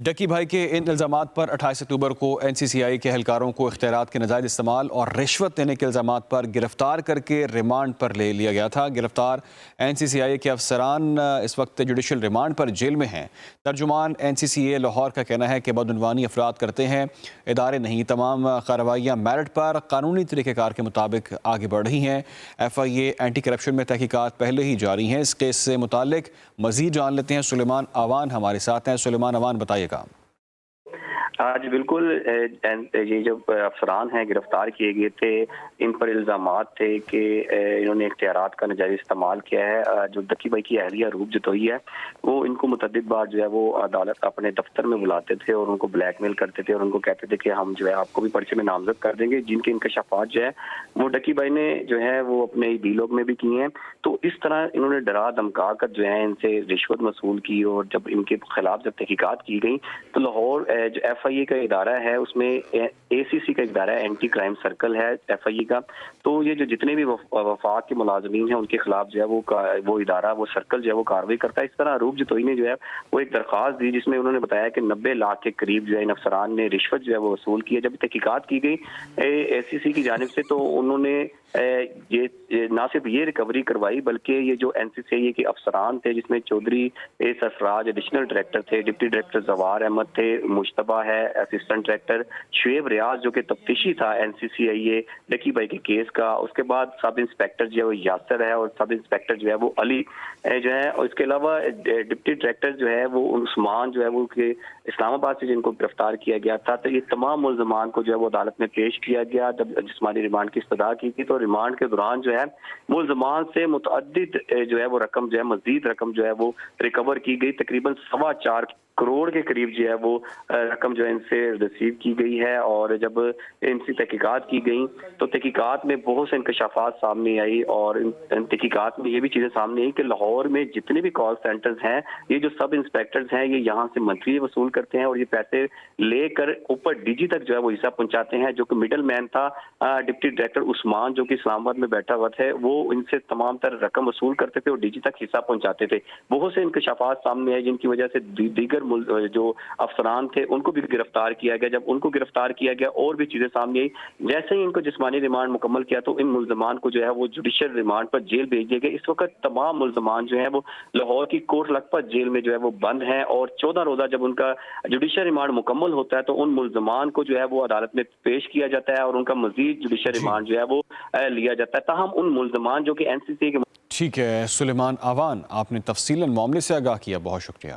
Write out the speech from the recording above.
ڈکی بھائی کے ان الزامات پر 28 اکتوبر کو NCCI کے اہلکاروں کو اختیارات کے ناجائز استعمال اور رشوت دینے کے الزامات پر گرفتار کر کے ریمانڈ پر لے لیا گیا تھا۔ گرفتار NCCI کے افسران اس وقت جوڈیشل ریمانڈ پر جیل میں ہیں۔ ترجمان NCCA لاہور کا کہنا ہے کہ بدعنوانی افراد کرتے ہیں، ادارے نہیں۔ تمام کارروائیاں میرٹ پر قانونی طریقہ کار کے مطابق آگے بڑھ رہی ہیں۔ FIA اینٹی کرپشن میں تحقیقات پہلے ہی جاری ہیں۔ اس کیس سے متعلق مزید جان لیتے ہیں۔ سلیمان آوان ہمارے ساتھ ہیں۔ سلیمان آوان بتائیے گا۔ جی بالکل، یہ جو افسران ہیں گرفتار کیے گئے تھے، ان پر الزامات تھے کہ انہوں نے اختیارات کا ناجائز استعمال کیا ہے۔ جو ڈکی بھائی کی اہلیہ روپ جتوئی ہے، وہ ان کو متعدد بار جو ہے وہ عدالت اپنے دفتر میں بلاتے تھے اور ان کو بلیک میل کرتے تھے اور ان کو کہتے تھے کہ ہم جو ہے آپ کو بھی پرچے میں نامزد کر دیں گے، جن کے انکشافات جو ہے وہ ڈکی بھائی نے جو ہے وہ اپنے ویلاگ میں بھی کیے ہیں۔ تو اس طرح انہوں نے ڈرا دھمکا کر جو ہے ان سے رشوت وصول کی، اور جب ان کے خلاف جب تحقیقات کی گئی تو لاہور جو FIA کا ادارہ ہے، اس میں ACC کا ادارہ ہے، اینٹی کرائم سرکل ہے FIA کا۔ تو یہ جو جتنے بھی وفاق کے ملازمین ہیں ان کے خلاف جو ہے وہ ادارہ، وہ سرکل جو ہے وہ کارروائی کرتا ہے۔ اس طرح روپ جتوئی نے جو ہے وہ ایک درخواست دی جس میں انہوں نے بتایا کہ 90 لاکھ کے قریب جو ہے ان افسران نے رشوت جو ہے وہ وصول کی ہے۔ جب تحقیقات کی گئی ACC کی جانب سے تو انہوں نے یہ نہ صرف یہ ریکوری کروائی بلکہ یہ جو NCCA کے افسران تھے، جس میں چودھری سرفراز ایڈیشنل ڈائریکٹر تھے، ڈپٹی ڈائریکٹر زوار احمد تھے، مشتبہ ہے اسسٹنٹ ڈائریکٹر، شعیب ریاض جو کہ تفتیشی تھا NCCA ڈکی بھائی کے کیس کا، اس کے بعد سب انسپیکٹر جو ہے وہ یاسر ہے اور سب انسپیکٹر جو ہے وہ علی جو ہے، اور اس کے علاوہ ڈپٹی ڈائریکٹر جو ہے وہ عثمان جو ہے وہ کہ اسلام آباد سے جن کو گرفتار کیا گیا تھا۔ تو یہ تمام ملزمان کو جو ہے وہ عدالت میں پیش کیا گیا۔ جب جسمانی ریمانڈ کی استدعا کی تھی تو ریمانڈ کے دوران جو ہے ملزمان سے متعدد جو ہے وہ رقم جو ہے مزید رقم جو ہے وہ ریکور کی گئی، تقریباً 4.25 کروڑ کے قریب جو ہے وہ رقم جو ہے ان سے ریسیو کی گئی ہے۔ اور جب ان سے تحقیقات کی گئیں تو تحقیقات میں بہت سے انکشافات سامنے آئی، اور ان تحقیقات میں یہ بھی چیزیں سامنے آئی کہ لاہور میں جتنے بھی کال سینٹرز ہیں، یہ جو سب انسپیکٹرز ہیں، یہ یہاں سے منتھلی وصول کرتے ہیں اور یہ پیسے لے کر اوپر DG تک جو ہے وہ حصہ پہنچاتے ہیں۔ جو کہ مڈل مین تھا ڈپٹی ڈائریکٹر عثمان جو کہ اسلام آباد میں بیٹھا ہوا تھا، وہ ان سے تمام تر رقم وصول کرتے تھے اور DG تک حصہ پہنچاتے تھے۔ بہت سے انکشافات سامنے آئے جن کی وجہ سے دیگر جو افسران تھے ان کو بھی گرفتار کیا گیا۔ جب ان کو گرفتار کیا گیا اور بھی چیزیں سامنے آئی، جیسے ہی ان کو جسمانی ریمانڈ مکمل کیا تو ان ملزمان کو جو ہے وہ جوڈیشل ریمانڈ پر جیل بھیج دیا گیا۔ اس وقت تمام ملزمان جو ہیں وہ لاہور کی کوٹ لکھپت جیل میں جو ہے وہ بند ہیں، اور 14 روزہ جب ان کا جوڈیشل ریمانڈ مکمل ہوتا ہے تو ان ملزمان کو جو ہے وہ عدالت میں پیش کیا جاتا ہے اور ان کا مزید جوڈیشل ریمانڈ جو ہے وہ لیا جاتا ہے۔ تاہم ان ملزمان جو کہ NCCA کے ٹھیک ہے سلیمان آوان، آپ نے تفصیلاً معاملے سے آگاہ کیا، بہت شکریہ۔